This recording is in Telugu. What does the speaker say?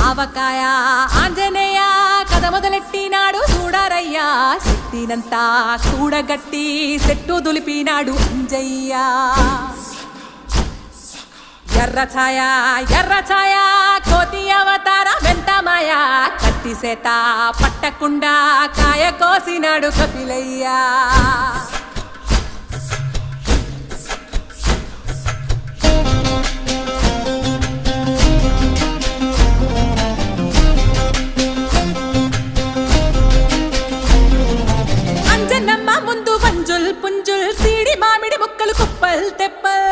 ఆవకాయ ఆంజనేయ కథ మొదలెట్టినాడు చూడరయ్యా శక్తినంతా కూడగట్టి చెట్టు దులిపినాడు అంజయ్య ఎర్ర ఛాయ కోతి అవతార వెంటమాయ కత్తి సేత పట్టకుండా కాయ కోసినాడు కపిలయ్యా అంజనమ్మ ముందు పంజుల్ పుంజుల్ సీడి మామిడి ముక్కలు కుప్పల్ తెప్పల్